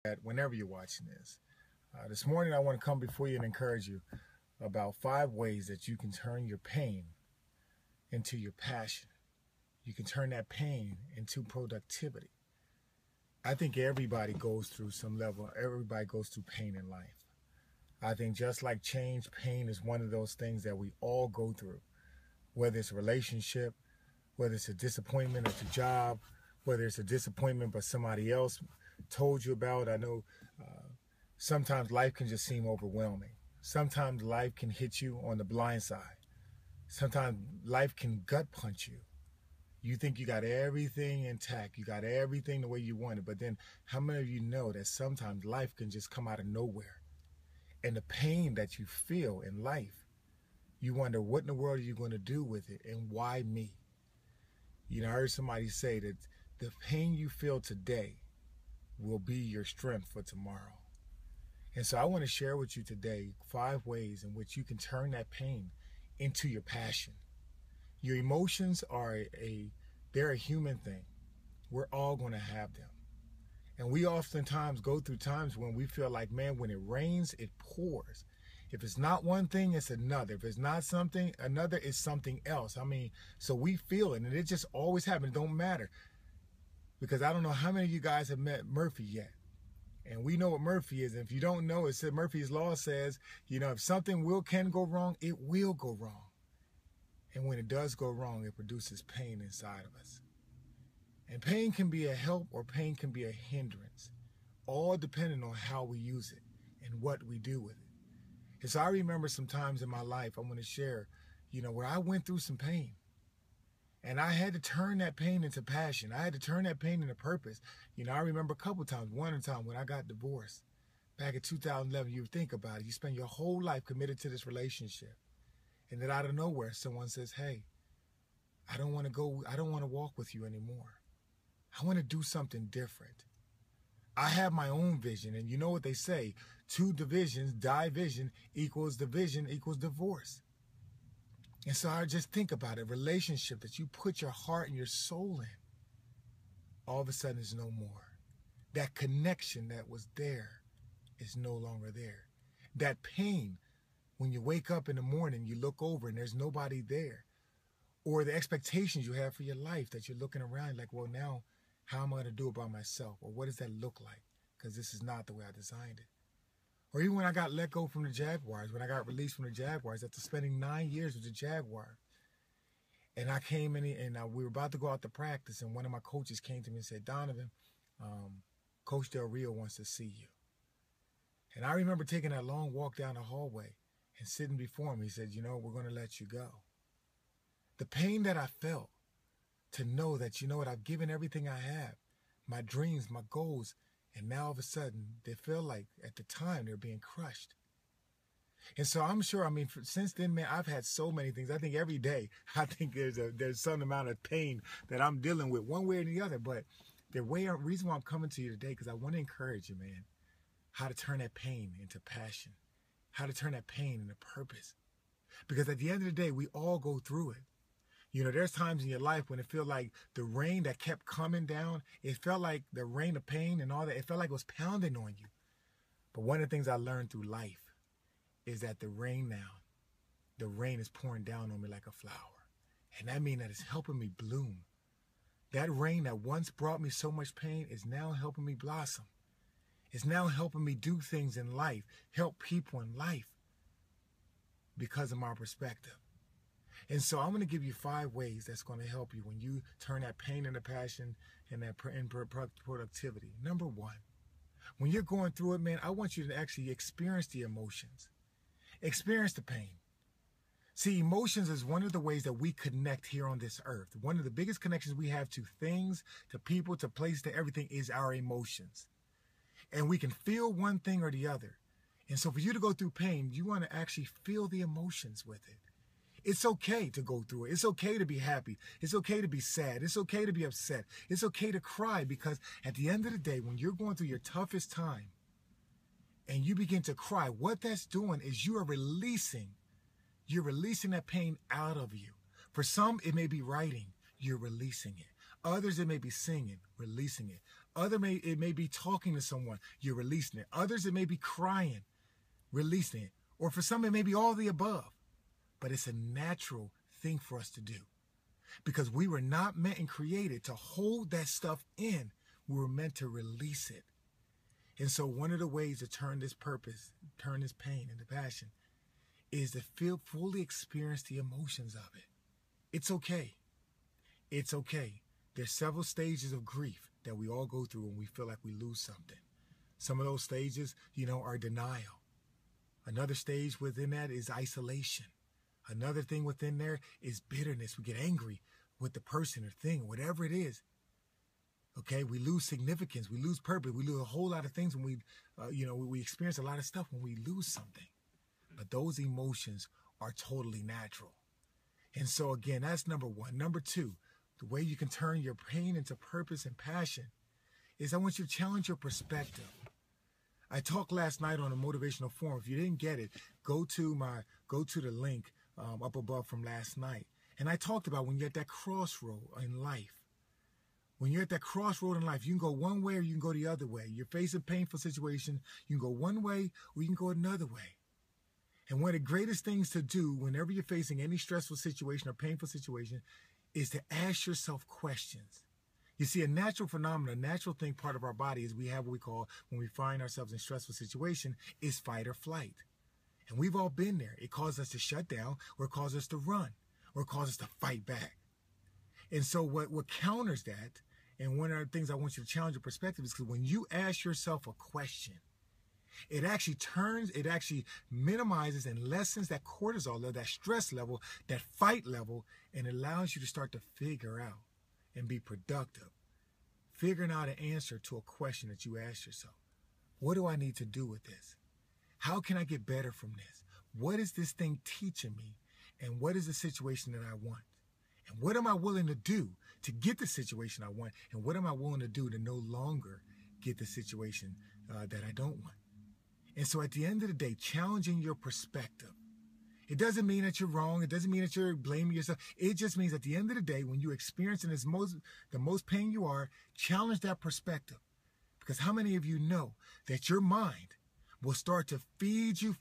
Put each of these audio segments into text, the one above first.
that whenever you're watching this. This morning, I want to come before you and encourage you about 5 ways that you can turn your pain into your passion. You can turn that pain into productivity. I think everybody goes through some level, everybody goes through pain in life. I think just like change, pain is one of those things that we all go through, whether it's a relationship, whether it's a disappointment at your job, whether it's a disappointment but somebody else told you about. I know sometimes life can just seem overwhelming. Sometimes life can hit you on the blind side. Sometimes life can gut punch you. You think you got everything intact, you got everything the way you want it, but then how many of you know that sometimes life can just come out of nowhere? And the pain that you feel in life, you wonder what in the world are you going to do with it and why me? You know, I heard somebody say that the pain you feel today will be your strength for tomorrow. And so I want to share with you today 5 ways in which you can turn that pain into your passion. Your emotions are they're a human thing. We're all going to have them. And we oftentimes go through times when we feel like, man, when it rains, it pours. If it's not one thing, it's another. If it's not something, another is something else. I mean, so we feel it, and it just always happens. It don't matter. Because I don't know how many of you guys have met Murphy yet. And we know what Murphy is. And if you don't know, it said Murphy's Law says, you know, if something can go wrong, it will go wrong. And when it does go wrong, it produces pain inside of us. And pain can be a help or pain can be a hindrance, all depending on how we use it and what we do with it. And so I remember some times in my life I want to share, you know, where I went through some pain. And I had to turn that pain into passion. I had to turn that pain into purpose. You know, I remember a couple times. One time when I got divorced back in 2011, you think about it. You spend your whole life committed to this relationship. And then out of nowhere, someone says, hey, I don't want to walk with you anymore. I want to do something different. I have my own vision. And you know what they say, 2 divisions, division equals division equals divorce. And so I just think about it, relationship that you put your heart and your soul in, all of a sudden is no more. That connection that was there is no longer there. That pain, when you wake up in the morning, you look over and there's nobody there. Or the expectations you have for your life that you're looking around like, well, now, how am I going to do it by myself? Or what does that look like? Because this is not the way I designed it. Or even when I got let go from the Jaguars, when I got released from the Jaguars after spending 9 years with the Jaguars. And I came in and we were about to go out to practice, and one of my coaches came to me and said, Donovan, Coach Del Rio wants to see you. And I remember taking that long walk down the hallway and sitting before him. He said, you know, we're going to let you go. The pain that I felt to know that, you know what, I've given everything I have, my dreams, my goals, and now all of a sudden, they feel like at the time they're being crushed. And so I'm sure, I mean, since then, man, I've had so many things. I think every day, I think there's some amount of pain that I'm dealing with one way or the other. But reason why I'm coming to you today, because I want to encourage you, man, how to turn that pain into passion, how to turn that pain into purpose. Because at the end of the day, we all go through it. You know, there's times in your life when it felt like the rain that kept coming down, it felt like the rain of pain and all that, it felt like it was pounding on you. But one of the things I learned through life is that the rain is pouring down on me like a flower. And that means that it's helping me bloom. That rain that once brought me so much pain is now helping me blossom. It's now helping me do things in life, help people in life because of my perspective. And so I'm going to give you 5 ways that's going to help you when you turn that pain into passion and that productivity. Number 1, when you're going through it, man, I want you to actually experience the emotions. Experience the pain. See, emotions is one of the ways that we connect here on this earth. One of the biggest connections we have to things, to people, to places, to everything is our emotions. And we can feel one thing or the other. And so for you to go through pain, you want to actually feel the emotions with it. It's okay to go through it. It's okay to be happy. It's okay to be sad. It's okay to be upset. It's okay to cry, because at the end of the day, when you're going through your toughest time and you begin to cry, what that's doing is you're releasing that pain out of you. For some, it may be writing. You're releasing it. Others, it may be singing, releasing it. It may be talking to someone, you're releasing it. Others, it may be crying, releasing it. Or for some, it may be all the above. But it's a natural thing for us to do, because we were not meant and created to hold that stuff in. We were meant to release it. And so one of the ways to turn this purpose, turn this pain into passion, is to fully experience the emotions of it. It's okay. It's okay. There's several stages of grief that we all go through when we feel like we lose something. Some of those stages, are denial. Another stage within that is isolation. Another thing within there is bitterness. We get angry with the person or thing, whatever it is. Okay, we lose significance, we lose purpose, we lose a whole lot of things when we experience a lot of stuff when we lose something. But those emotions are totally natural. And so again, that's number one. Number two, the way you can turn your pain into purpose and passion is I want you to challenge your perspective. I talked last night on a motivational forum. If you didn't get it, go to the link up above from last night. And I talked about when you're at that crossroad in life. When you're at that crossroad in life, you can go one way or you can go the other way. You're facing a painful situation. You can go one way or you can go another way. And one of the greatest things to do whenever you're facing any stressful situation or painful situation is to ask yourself questions. You see, a natural phenomenon, a natural thing, part of our body is we have what we call, when we find ourselves in a stressful situation, is fight or flight. And we've all been there. It causes us to shut down, or it causes us to run, or it causes us to fight back. And so what counters that, and one of the things I want you to challenge your perspective, is because when you ask yourself a question, it actually minimizes and lessens that cortisol level, that stress level, that fight level, and allows you to start to figure out and be productive. Figuring out an answer to a question that you ask yourself. What do I need to do with this? How can I get better from this? What is this thing teaching me? And what is the situation that I want? And what am I willing to do to get the situation I want? And what am I willing to do to no longer get the situation that I don't want? And so at the end of the day, challenging your perspective. It doesn't mean that you're wrong. It doesn't mean that you're blaming yourself. It just means at the end of the day, when you're experiencing the most pain you are, challenge that perspective. Because how many of you know that your mind will start to feed you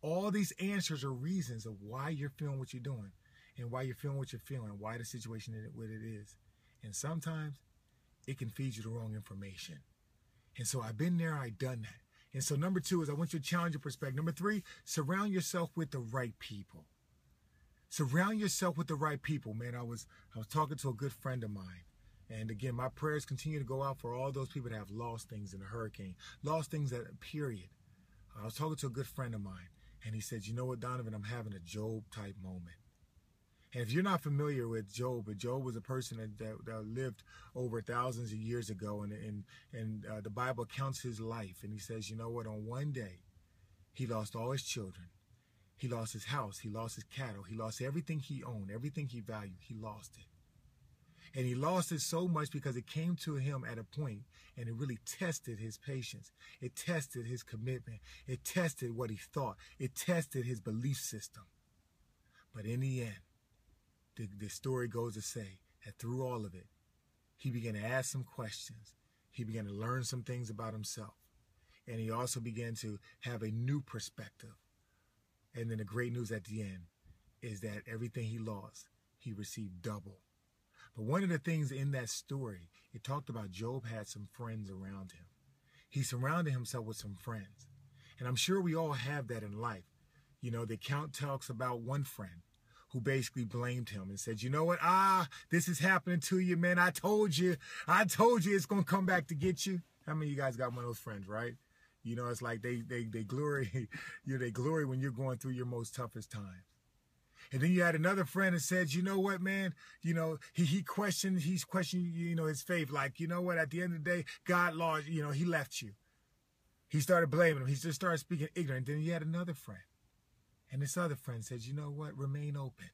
all these answers or reasons of why you're feeling what you're doing and why you're feeling what you're feeling, why the situation is what it is. And sometimes it can feed you the wrong information. And so I've been there, I've done that. And so number two is I want you to challenge your perspective. Number three, surround yourself with the right people. Surround yourself with the right people. Man, I was talking to a good friend of mine. And again, my prayers continue to go out for all those people that have lost things in a hurricane, lost things at a period. I was talking to a good friend of mine, and he said, you know what, Donovan, I'm having a Job-type moment. And if you're not familiar with Job was a person that lived over thousands of years ago, and the Bible counts his life. And he says, you know what, on one day, he lost all his children. He lost his house. He lost his cattle. He lost everything he owned, everything he valued. He lost it. And he lost it so much because it came to him at a point, and it really tested his patience. It tested his commitment. It tested what he thought. It tested his belief system. But in the end, the story goes to say that through all of it, he began to ask some questions. He began to learn some things about himself. And he also began to have a new perspective. And then the great news at the end is that everything he lost, he received double. But one of the things in that story, it talked about Job had some friends around him. He surrounded himself with some friends. And I'm sure we all have that in life. You know, the account talks about one friend who basically blamed him and said, you know what? This is happening to you, man. I told you it's going to come back to get you. How many of you guys got one of those friends, right? You know, it's like they glory, they glory when you're going through your most toughest times. And then you had another friend that said, you know what, man, he's questioning, his faith. Like, you know what, at the end of the day, God lost, he left you. He started blaming him. He just started speaking ignorant. Then you had another friend. And this other friend says, you know what, remain open.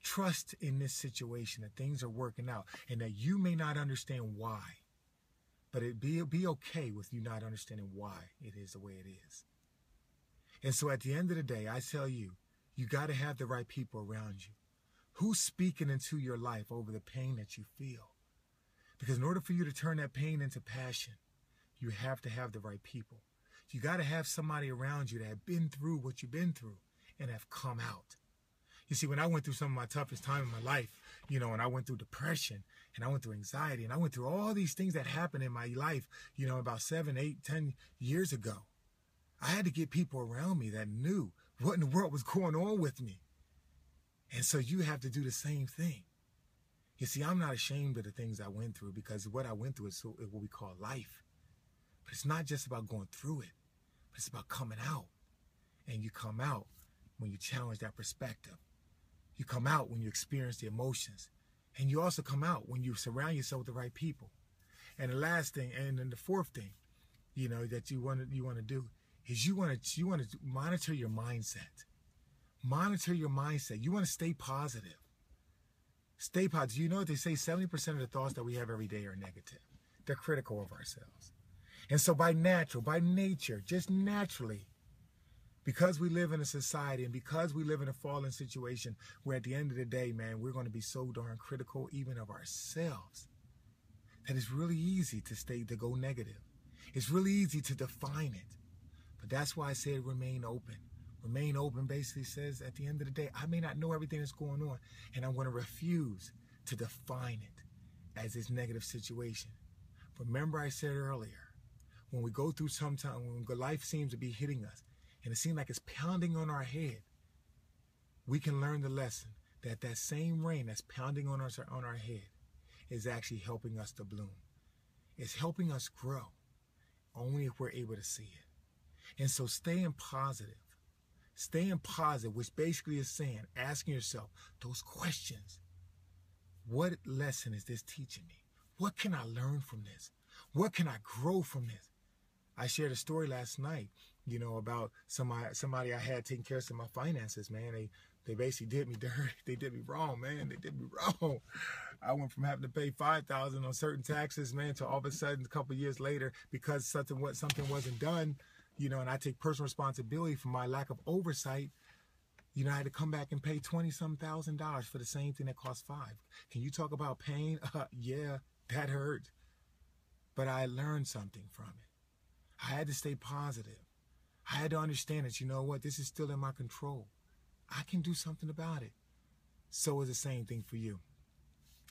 Trust in this situation that things are working out and that you may not understand why. But it'd be okay with you not understanding why it is the way it is. And so at the end of the day, I tell you, you got to have the right people around you. Who's speaking into your life over the pain that you feel? Because in order for you to turn that pain into passion, you have to have the right people. You got to have somebody around you that have been through what you've been through and have come out. You see, when I went through some of my toughest time in my life, and I went through depression and I went through anxiety and I went through all these things that happened in my life, about 7, 8, 10 years ago, I had to get people around me that knew what in the world was going on with me. And so you have to do the same thing. You see, I'm not ashamed of the things I went through, because what I went through is what we call life. But it's not just about going through it, but it's about coming out. And you come out when you challenge that perspective. You come out when you experience the emotions. And you also come out when you surround yourself with the right people. And the last thing, and then the fourth thing, that you want to do is you want to monitor your mindset. Monitor your mindset. You want to stay positive. Stay positive. You know what they say? 70% of the thoughts that we have every day are negative. They're critical of ourselves. And so by nature, just naturally, because we live in a society and because we live in a fallen situation where at the end of the day, man, we're going to be so darn critical even of ourselves that it's really easy to go negative. It's really easy to define it. But that's why I said remain open. Remain open basically says at the end of the day, I may not know everything that's going on, and I'm going to refuse to define it as this negative situation. Remember I said earlier, when we go through when life seems to be hitting us, and it seems like it's pounding on our head, we can learn the lesson that that same rain that's pounding on our head is actually helping us to bloom. It's helping us grow, only if we're able to see it. And so staying positive, which basically is saying, asking yourself those questions. What lesson is this teaching me? What can I learn from this? What can I grow from this? I shared a story last night, about somebody I had taking care of some of my finances, man. They basically did me dirty. They did me wrong, man. They did me wrong. I went from having to pay $5,000 on certain taxes, man, to all of a sudden a couple of years later, because something wasn't done, and I take personal responsibility for my lack of oversight. I had to come back and pay $20-some thousand for the same thing that cost $5,000. Can you talk about pain? Yeah, that hurt. But I learned something from it. I had to stay positive. I had to understand that, this is still in my control. I can do something about it. So is the same thing for you.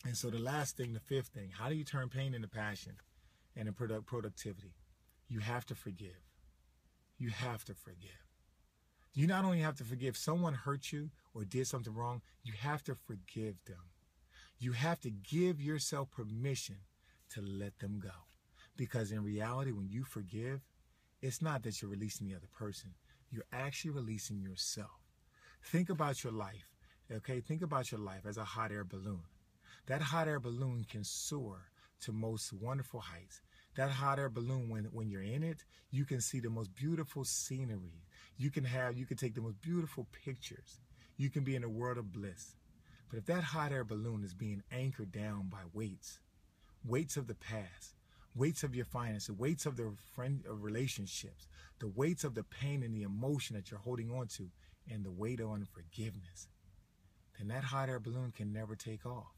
And so the last thing, the fifth thing, how do you turn pain into passion and into productivity? You have to forgive. You have to forgive. You not only have to forgive someone hurt you or did something wrong, you have to forgive them. You have to give yourself permission to let them go. Because in reality, when you forgive, it's not that you're releasing the other person. You're actually releasing yourself. Think about your life, okay? Think about your life as a hot air balloon. That hot air balloon can soar to most wonderful heights. That hot air balloon, when you're in it, you can see the most beautiful scenery. You can take the most beautiful pictures. You can be in a world of bliss. But if that hot air balloon is being anchored down by weights of the past, weights of your finances, weights of the relationships, the weights of the pain and the emotion that you're holding on to, and the weight of unforgiveness, then that hot air balloon can never take off.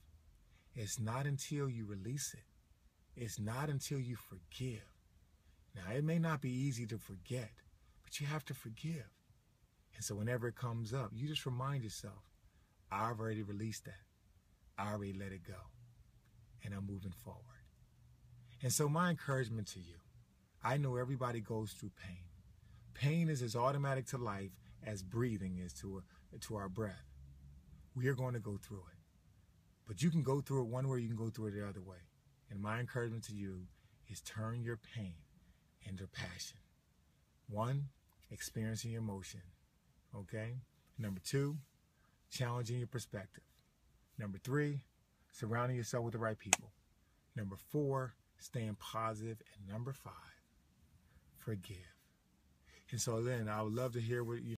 It's not until you release it. It's not until you forgive. Now, it may not be easy to forget, but you have to forgive. And so whenever it comes up, you just remind yourself, I've already released that. I already let it go. And I'm moving forward. And so my encouragement to you, I know everybody goes through pain. Pain is as automatic to life as breathing is to our breath. We are going to go through it. But you can go through it one way, you can go through it the other way. And my encouragement to you is turn your pain into passion. 1, experiencing your emotion. Okay? Number 2, challenging your perspective. Number 3, surrounding yourself with the right people. Number 4, staying positive. And number 5, forgive. And so then I would love to hear what